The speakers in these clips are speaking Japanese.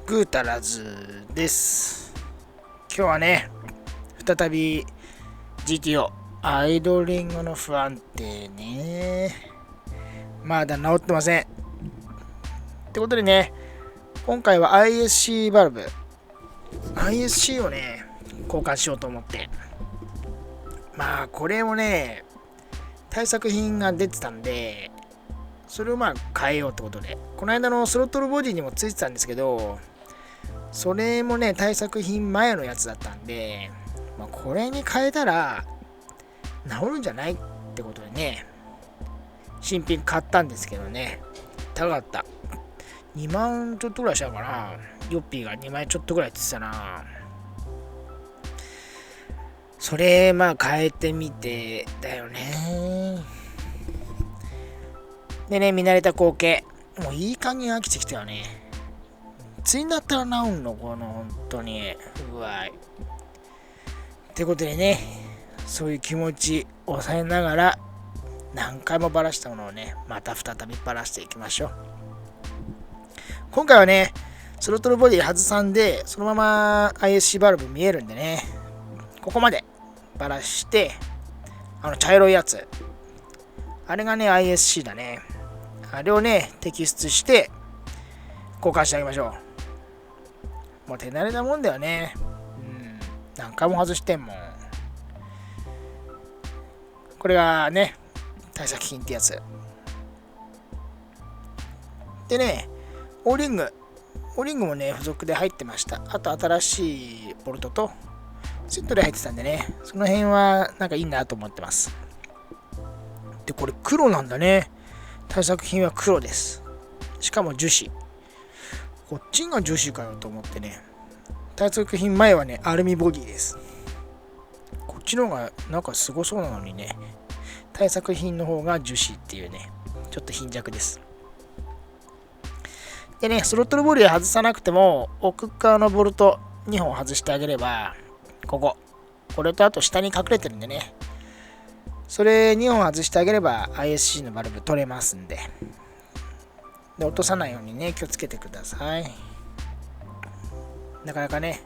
ぐーたらずです。今日はね、再び GTO、アイドリングの不安定ね。まだ治ってません。ってことでね、今回は ISC バルブ、ISC をね、交換しようと思って。まあ、これもね、対策品が出てたんで、それを変えようってことで、この間のスロットルボディにもついてたんですけど、それもね、対策品前のやつだったんで、これに変えたら治るんじゃないってことでね、新品買ったんですけどね、高かった。2万ちょっとぐらいしたかな。ヨッピーが2万ちょっとぐらいって言ってたな。それ変えてみてだよね。でね、見慣れた光景。もういい加減飽きてきたよね。いつになったら治んのこの本当に不具合。ってことでね、そういう気持ちを抑えながら何回もバラしたものをね、また再びバラしていきましょう。今回はね、スロットルボディ外さんで、そのまま ISC バルブ見えるんでね、ここまでバラして、茶色いやつ。あれがね、ISC だね。あれをね、摘出して交換してあげましょう。もう手慣れたもんだよね。何回も外してんもん。これがね、対策品ってやつ。でね、オーリングもね、付属で入ってました。あと新しいボルトとセットで入ってたんでね、その辺はなんかいいなと思ってます。で、これ黒なんだね。対策品は黒です。しかも樹脂。こっちが樹脂かよと思ってね。対策品前はね、アルミボディです。こっちの方がなんかすごそうなのにね、対策品の方が樹脂っていうね、ちょっと貧弱です。でね、スロットルボディ外さなくても、奥側のボルト2本外してあげれば、これとあと下に隠れてるんでね、それ2本外してあげれば ISC のバルブ取れますんで、落とさないようにね、気をつけてください。なかなかね、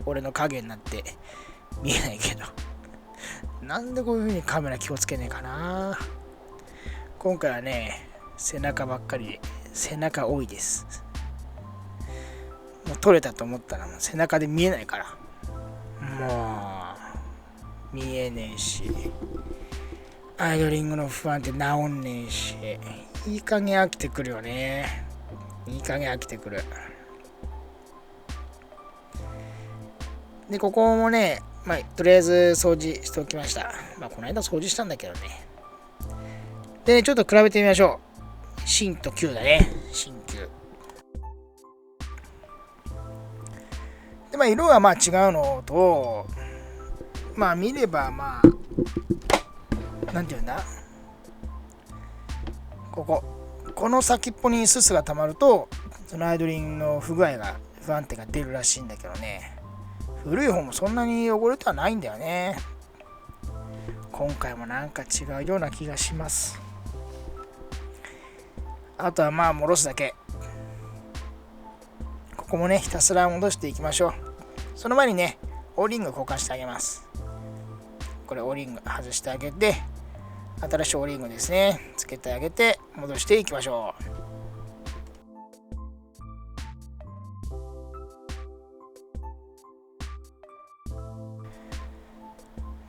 俺の影になって見えないけど、なんでこういう風にカメラ気をつけねえかな。今回はね、背中ばっかり、背中多いです。もう取れたと思ったらもう背中で見えないから。もう、見えねえし、アイドリングの不安って治んねえし、いい加減飽きてくるよね。いい加減飽きてくる。で、ここもね、とりあえず掃除しておきました。この間掃除したんだけどね。で、ちょっと比べてみましょう。新と旧だね。新旧。で、色が違うのと、見ればなんていうんだ、この先っぽにススが溜まると、そのアイドリングの不具合が、不安定が出るらしいんだけどね。古い方もそんなに汚れてはないんだよね。今回もなんか違うような気がします。あとは戻すだけ。ここもね、ひたすら戻していきましょう。その前にね、オーリング交換してあげます。これオーリング外してあげて、新しいオーリングですね、つけてあげて戻していきましょう。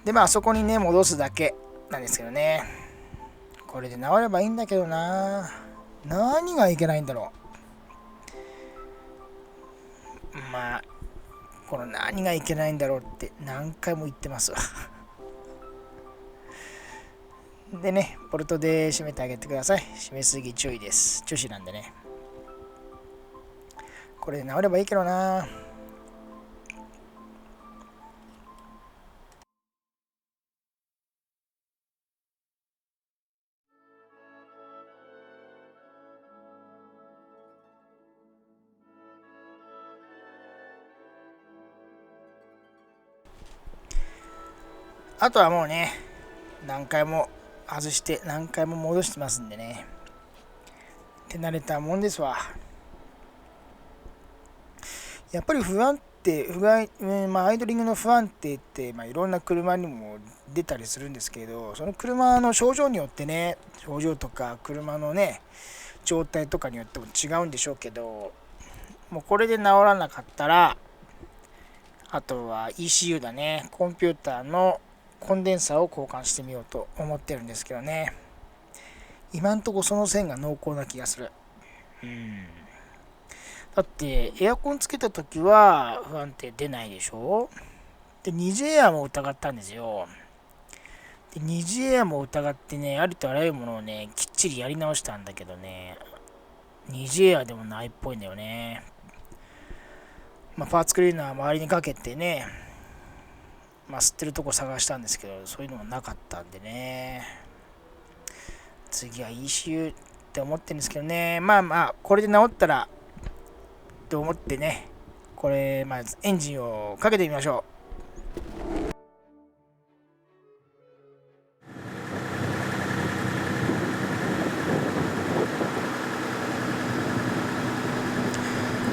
でそこにね、戻すだけなんですけどね。これで治ればいいんだけどな。何がいけないんだろう。この何がいけないんだろうって何回も言ってますわ。でね、ボルトで締めてあげてください。締めすぎ注意です。樹脂なんでね。これで治ればいいけどな。あとはもうね、何回も外して何回も戻してますんでね。手慣れたもんですわ。やっぱりアイドリングの不安定って、いろんな車にも出たりするんですけど、その車の症状によってね、症状とか車のね、状態とかによっても違うんでしょうけど、もうこれで治らなかったら、あとは ECU だね、コンピューターのコンデンサーを交換してみようと思ってるんですけどね。今んとこその線が濃厚な気がする。だってエアコンつけた時は不安定出ないでしょ。で、二次エアも疑ったんですよ。で、二次エアも疑ってね、ありとあらゆるものをね、きっちりやり直したんだけどね、二次エアでもないっぽいんだよね。パーツクリーナー周りにかけてね、吸ってるとこ探したんですけど、そういうのもなかったんでね、次は ECU って思ってるんですけどね、これで治ったらと思ってね、これまずエンジンをかけてみましょう。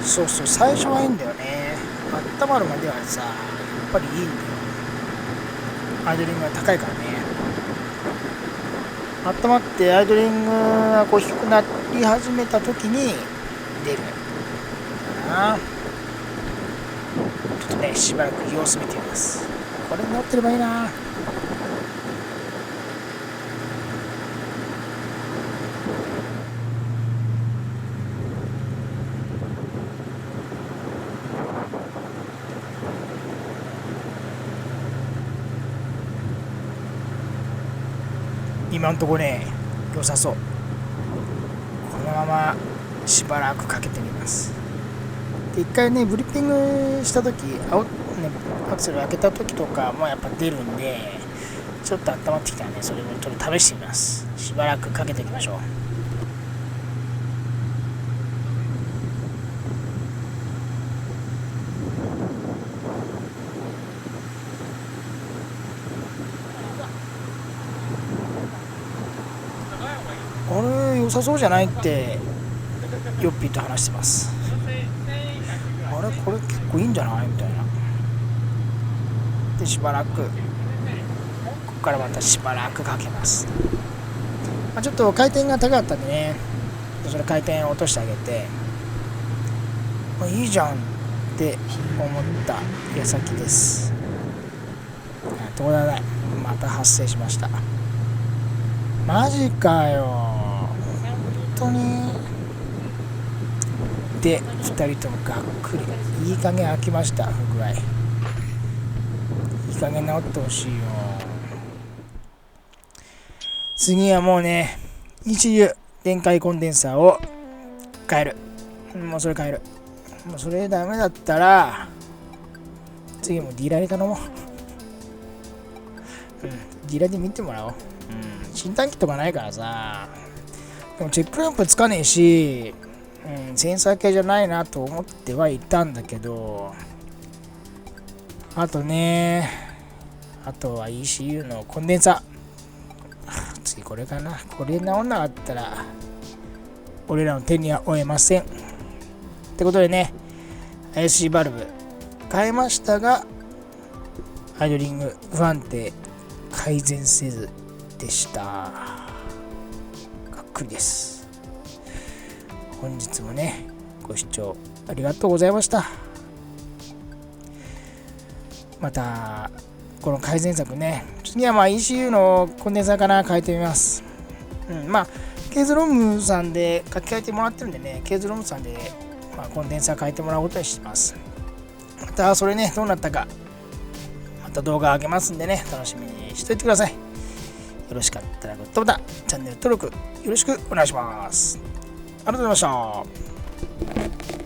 そうそう、最初はいいんだよね。温まるまではさ、やっぱりいいんだよ。アイドリングが高いからね。温まってアイドリングが低くなり始めた時に出るかな。ちょっとね、しばらく様子見てみます。これ乗ってればいいな。今んとこね、良さそう。このまましばらくかけてみます。で、一回ね、ブリッピングした時、アクセル開けた時とかもやっぱ出るんで、ちょっと温まってきたらね、それをちょっと試してみます。しばらくかけていきましょう。これ良さそうじゃないってヨッピーと話してます。これ結構いいんじゃないみたいな。で、しばらくここからまたしばらくかけます。ちょっと回転が高かったんでね、それ回転を落としてあげて、いいじゃんって思った矢先です。ところがまた発生しました。マジかよ、本当に。で、2人ともがっくり。いい加減開きました、不具合。いい加減治ってほしいよ。次はもうね、ECU 電解コンデンサーを変える。もうそれ変える。もうそれダメだったら、次もディーラーに頼もう。ディーラーで見てもらおう。新短期とかないからさ。でもチェックランプつかねえし、センサー系じゃないなと思ってはいたんだけど、あとは ECU のコンデンサー。次これかな。これ治んなかったら、俺らの手には負えません。ってことでね、IC バルブ変えましたが、アイドリング不安定改善せずでした。がっくりです。本日もね、ご視聴ありがとうございました。またこの改善策ね、次はECU のコンデンサーかな、変えてみます。ケーズロムさんで書き換えてもらってるんでね、ケーズロムさんで、コンデンサー変えてもらうことにしてます。またそれね、どうなったかまた動画上げますんでね、楽しみにしておいてください。よろしかったらグッドボタン、チャンネル登録よろしくお願いします。ありがとうございました。